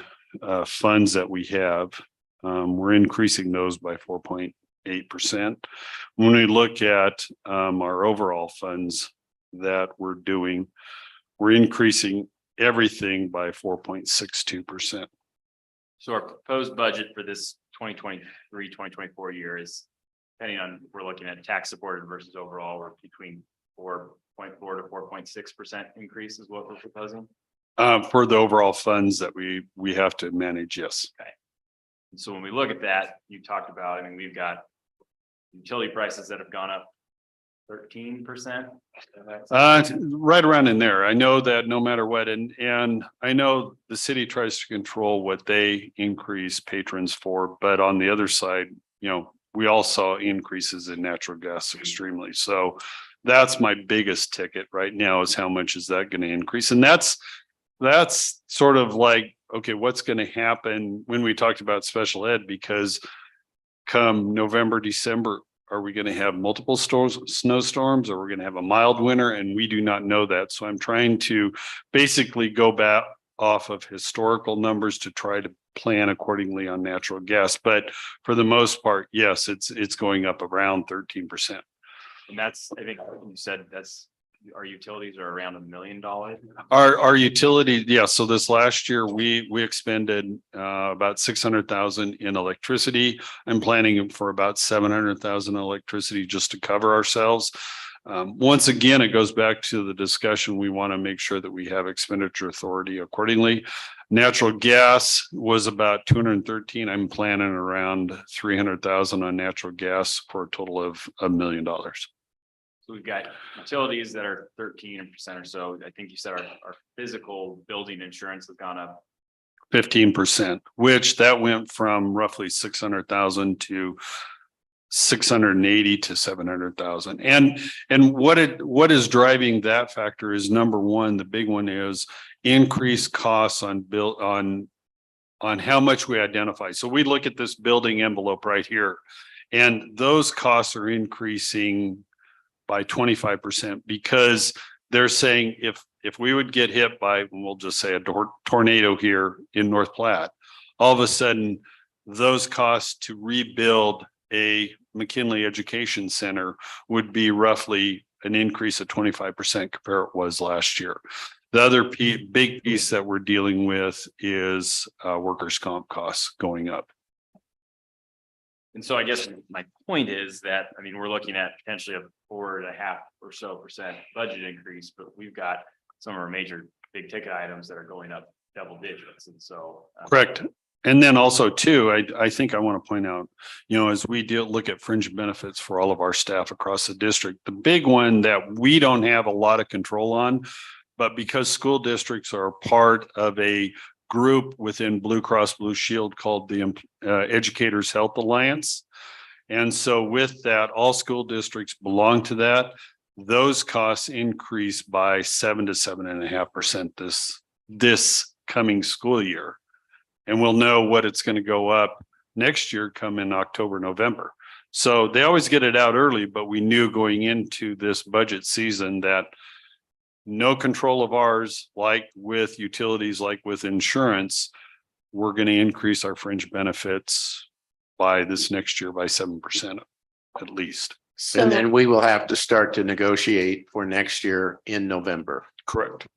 funds that we have, we're increasing those by 4.8%. When we look at our overall funds that we're doing, we're increasing everything by 4.62%. So our proposed budget for this 2023-2024 year is, depending on, we're looking at tax supported versus overall, we're between 4.4 to 4.6% increase is what we're proposing. For the overall funds that we have to manage, yes. And so when we look at that, you talked about, I mean, we've got utility prices that have gone up 13%. Right around in there. I know that no matter what, and I know the city tries to control what they increase patrons for, but on the other side, we all saw increases in natural gas extremely. So that's my biggest ticket right now, is how much is that going to increase? And that's sort of like, okay, what's going to happen when we talked about special ed, because come November, December, are we going to have multiple snowstorms, or we're going to have a mild winter? And we do not know that. So I'm trying to basically go back off of historical numbers to try to plan accordingly on natural gas. But for the most part, yes, it's going up around 13%. And that's, I think you said our utilities are around $1 million. Our utility, yeah. So this last year, we expended about 600,000 in electricity. I'm planning for about 700,000 in electricity just to cover ourselves. Once again, it goes back to the discussion. We want to make sure that we have expenditure authority accordingly. Natural gas was about 213. I'm planning around 300,000 on natural gas for a total of $1 million. So we've got utilities that are 13% or so. I think you said our physical building insurance has gone up 15%, which that went from roughly 600,000 to 680 to 700,000. And what is driving that factor is, number one, the big one is increased costs on how much we identify. So we look at this building envelope right here, and those costs are increasing by 25%, because they're saying if we would get hit by, we'll just say, a tornado here in North Platte, all of a sudden those costs to rebuild a McKinley Education Center would be roughly an increase of 25% compared to what it was last year. The other big piece that we're dealing with is workers' comp costs going up. And so I guess my point is that, I mean, we're looking at potentially a 4.5% or so budget increase, but we've got some of our major big ticket items that are going up double digits. And so. Correct. And then also too, I think I want to point out, as we look at fringe benefits for all of our staff across the district, the big one that we don't have a lot of control on, but because school districts are part of a group within Blue Cross Blue Shield called the Educators Health Alliance. And so with that, all school districts belong to that. Those costs increase by 7 to 7.5% this coming school year. And we'll know what it's going to go up next year come in October, November. So they always get it out early, but we knew going into this budget season that no control of ours, like with utilities, like with insurance, we're going to increase our fringe benefits by this next year by 7% at least. And then So, we will have to start to negotiate for next year in November. Correct.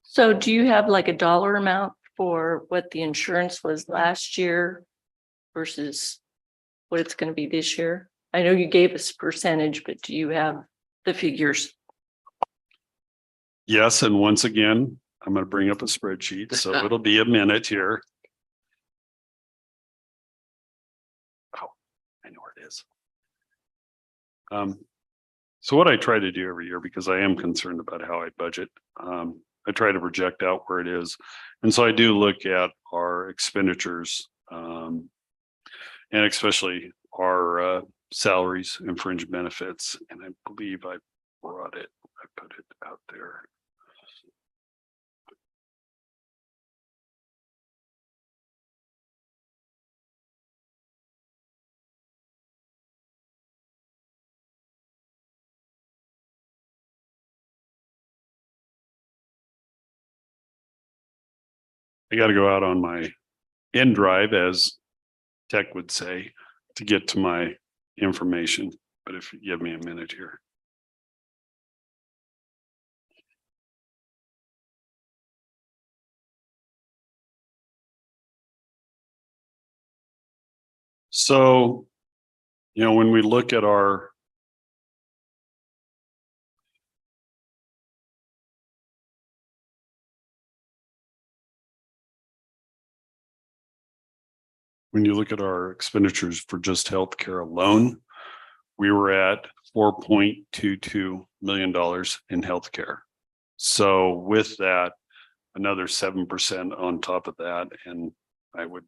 so do you have like a dollar amount for what the insurance was last year versus what it's gonna be this year? I know you gave us percentage, but do you have the figures? Yes, and once again, I'm going to bring up a spreadsheet, so it'll be a minute here. Oh, I know where it is. So what I try to do every year, because I am concerned about how I budget, I try to project out where it is. And so I do look at our expenditures, and especially our salaries and fringe benefits. And I believe I brought it, I put it out there. I got to go out on my end drive, as tech would say, to get to my information. But if you give me a minute here. So, when we look at our when you look at our expenditures for just healthcare alone, we were at $4.22 million in healthcare. So with that, another 7% on top of that, and I would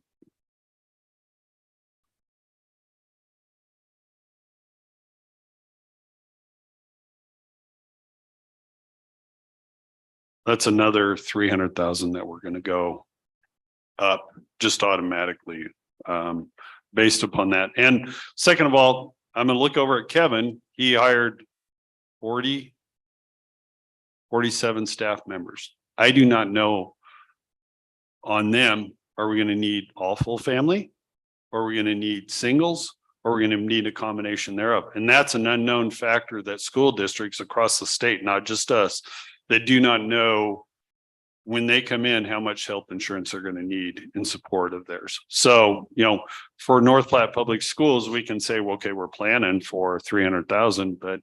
that's another 300,000 that we're going to go up just automatically based upon that. And second of all, I'm going to look over at Kevin. He hired 47 staff members. I do not know on them, are we going to need all full family? Or are we going to need singles? Or are we going to need a combination thereof? And that's an unknown factor that school districts across the state, not just us, that do not know when they come in how much health insurance they're going to need in support of theirs. So, for North Platte Public Schools, we can say, well, okay, we're planning for 300,000, but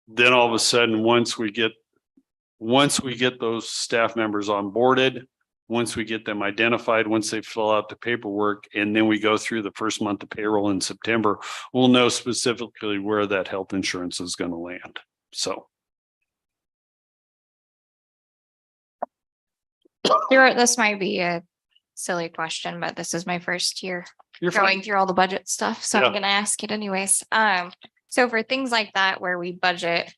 then all of a sudden, once we get those staff members onboarded, once we get them identified, once they fill out the paperwork, and then we go through the first month of payroll in September, we'll know specifically where that health insurance is going to land. So. This might be a silly question, but this is my first year You're going fine. through all the budget stuff, so Yeah. I'm gonna ask it anyways. So for things like that where we budget,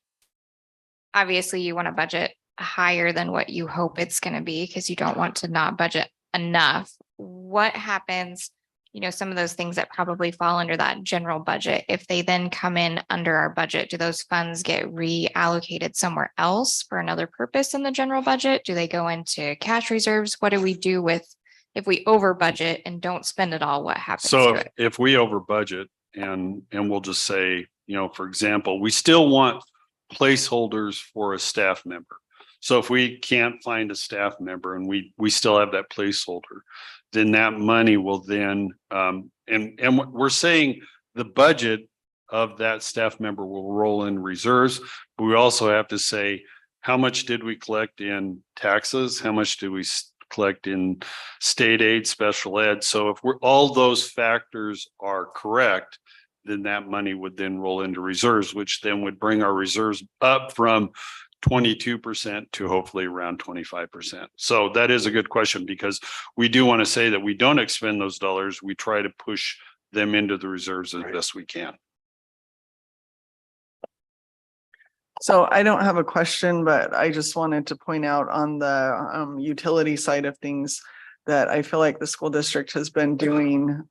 obviously you want to budget higher than what you hope it's gonna be because you don't want to not budget enough. What happens, some of those things that probably fall under that general budget, if they then come in under our budget, do those funds get reallocated somewhere else for another purpose in the general budget? Do they go into cash reserves? What do we do with if we over budget and don't spend it all? What happens So to it? if we over budget and we'll just say, for example, we still want placeholders for a staff member. So if we can't find a staff member and we still have that placeholder, then that money will then, and we're saying the budget of that staff member will roll in reserves. But we also have to say, how much did we collect in taxes? How much do we collect in state aid, special ed? So if all those factors are correct, then that money would then roll into reserves, which then would bring our reserves up from 22% to hopefully around 25%. So that is a good question because we do want to say that we don't expend those dollars. We try to push them into the reserves as best we can. So I don't have a question, but I just wanted to point out on the utility side of things that I feel like the school district has been doing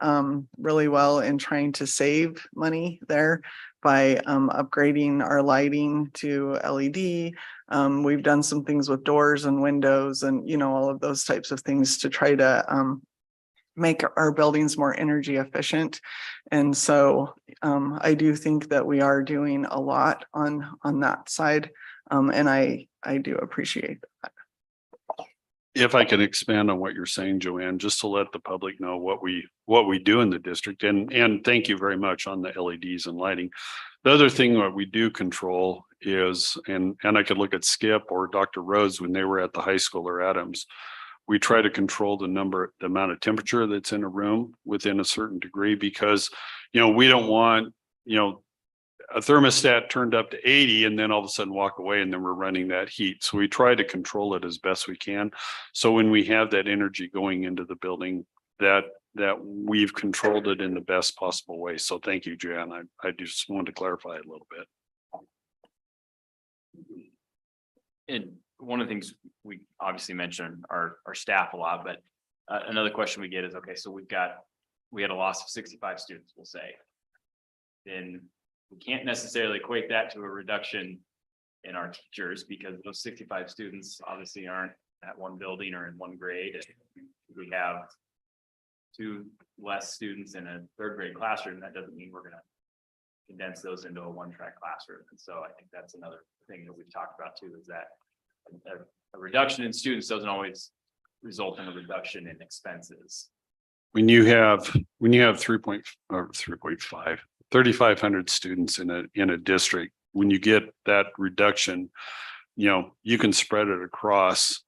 really well in trying to save money there by upgrading our lighting to LED. We've done some things with doors and windows and, you know, all of those types of things to try to make our buildings more energy efficient. And so I do think that we are doing a lot on that side. And I do appreciate that. If I can expand on what you're saying, Joanne, just to let the public know what we do in the district, and thank you very much on the LEDs and lighting. The other thing that we do control is, and I could look at Skip or Dr. Rhodes when they were at the high school or Adams, we try to control the amount of temperature that's in a room within a certain degree because, you know, we don't want, you know, a thermostat turned up to 80 and then all of a sudden walk away and then we're running that heat. So we try to control it as best we can. So when we have that energy going into the building, that we've controlled it in the best possible way. So thank you, Jan. I just wanted to clarify it a little bit. And one of the things we obviously mentioned our staff a lot, but another question we get is, okay, so we had a loss of 65 students, we'll say. Then we can't necessarily equate that to a reduction in our teachers because those 65 students obviously aren't at one building or in one grade. We have 2 less students in a 3rd grade classroom. That doesn't mean we're going to condense those into a 1-track classroom. And so I think that's another thing that we've talked about too, is that a reduction in students doesn't always result in a reduction in expenses. When you have 3,500 students in a district, when you get that reduction, you know, you can spread it across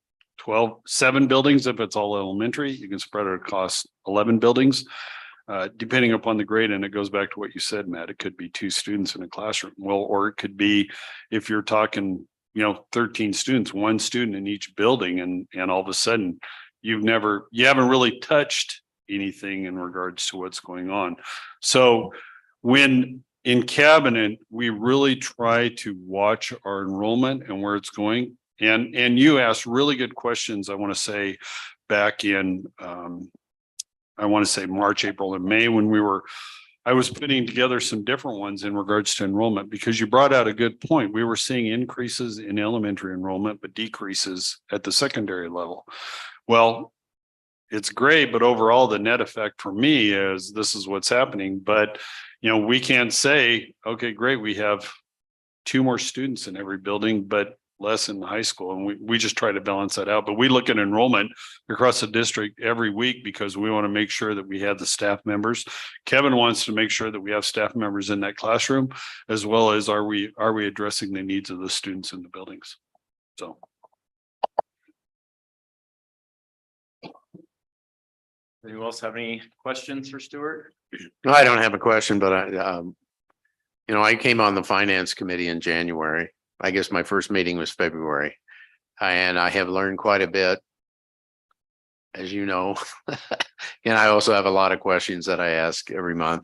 7 buildings. If it's all elementary, you can spread it across 11 buildings, depending upon the grade. And it goes back to what you said, Matt, it could be 2 students in a classroom. Well, or it could be, if you're talking, you know, 13 students, 1 student in each building. And all of a sudden you haven't really touched anything in regards to what's going on. So when in cabinet, we really try to watch our enrollment and where it's going. And you asked really good questions. I want to say back in, March, April, and May when I was putting together some different ones in regards to enrollment, because you brought out a good point. We were seeing increases in elementary enrollment, but decreases at the secondary level. Well, it's great, but overall the net effect for me is this is what's happening. But, you know, we can't say, okay, great, we have 2 more students in every building, but less in the high school. And we just try to balance that out. But we look at enrollment across the district every week because we want to make sure that we have the staff members. Kevin wants to make sure that we have staff members in that classroom, as well as are we addressing the needs of the students in the buildings? So. Anyone else have any questions for Stuart? No, I don't have a question, but I came on the finance committee in January. I guess my first meeting was February, and I have learned quite a bit, as you know. And I also have a lot of questions that I ask every month,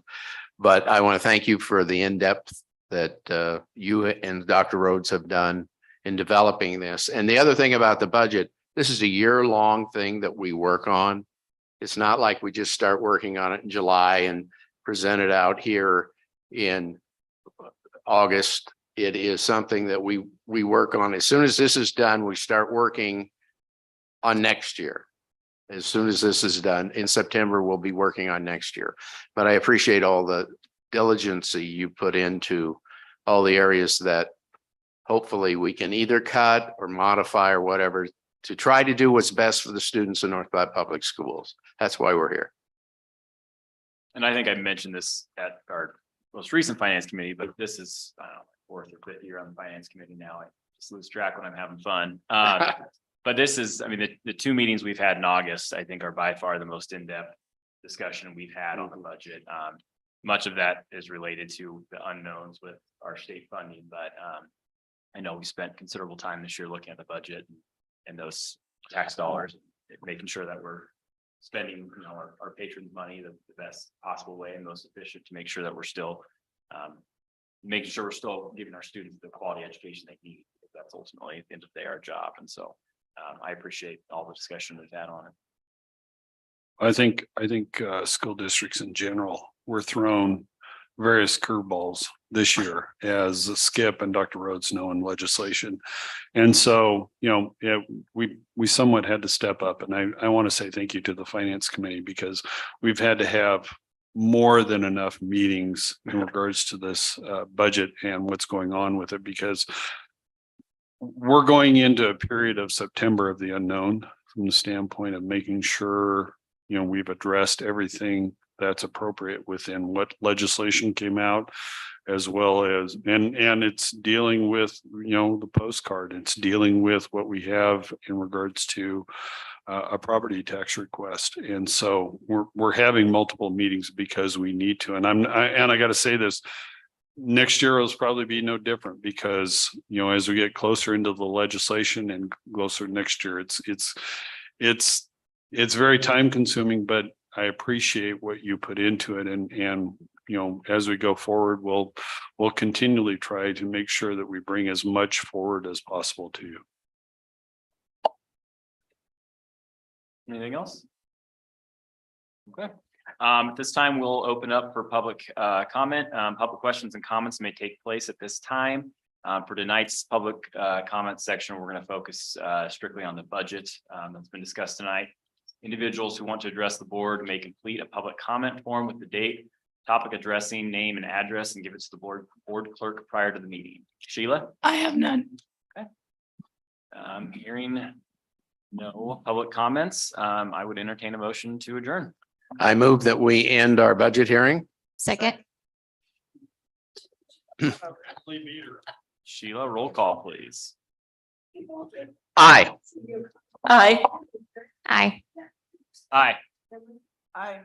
but I want to thank you for the in-depth that you and Dr. Rhodes have done in developing this. And the other thing about the budget, this is a year-long thing that we work on. It's not like we just start working on it in July and present it out here in August. It is something that we work on. As soon as this is done, we start working on next year. As soon as this is done in September, we'll be working on next year. But I appreciate all the diligence you put into all the areas that hopefully we can either cut or modify or whatever to try to do what's best for the students in North Platte Public Schools. That's why we're here. And I think I mentioned this at our most recent finance committee, but this is, I don't know, 4th or 5th year on the finance committee now. I just lose track when I'm having fun. But this is, I mean, the 2 meetings we've had in August, I think are by far the most in-depth discussion we've had on the budget. Much of that is related to the unknowns with our state funding, but I know we spent considerable time this year looking at the budget and those tax dollars, making sure that we're spending, you know, our patrons' money the best possible way and most efficient to make sure that we're still making sure we're still giving our students the quality education they need. That's ultimately at the end of the day our job. And so I appreciate all the discussion we've had on it. I think school districts in general were thrown various curveballs this year, as Skip and Dr. Rhodes know, in legislation. And so, you know, yeah, we somewhat had to step up, and I want to say thank you to the finance committee, because we've had to have more than enough meetings in regards to this budget and what's going on with it, because we're going into a period of September of the unknown from the standpoint of making sure, you know, we've addressed everything that's appropriate within what legislation came out, as well as, and it's dealing with, you know, the postcard, it's dealing with what we have in regards to a property tax request. And so we're having multiple meetings because we need to, and I got to say this, next year will probably be no different, because, you know, as we get closer into the legislation and closer next year, it's very time consuming, but I appreciate what you put into it. And, you know, as we go forward, we'll continually try to make sure that we bring as much forward as possible to you. Anything else? Okay. At this time, we'll open up for public comment. Public questions and comments may take place at this time. For tonight's public comment section, we're going to focus strictly on the budget that's been discussed tonight. Individuals who want to address the board may complete a public comment form with the date, topic, addressing, name, and address, and give it to the board clerk prior to the meeting. Sheila? I have none. Okay. Hearing no public comments, I would entertain a motion to adjourn. I move that we end our budget hearing. Second, Sheila, roll call, please. Aye. Aye. aye. Aye. I.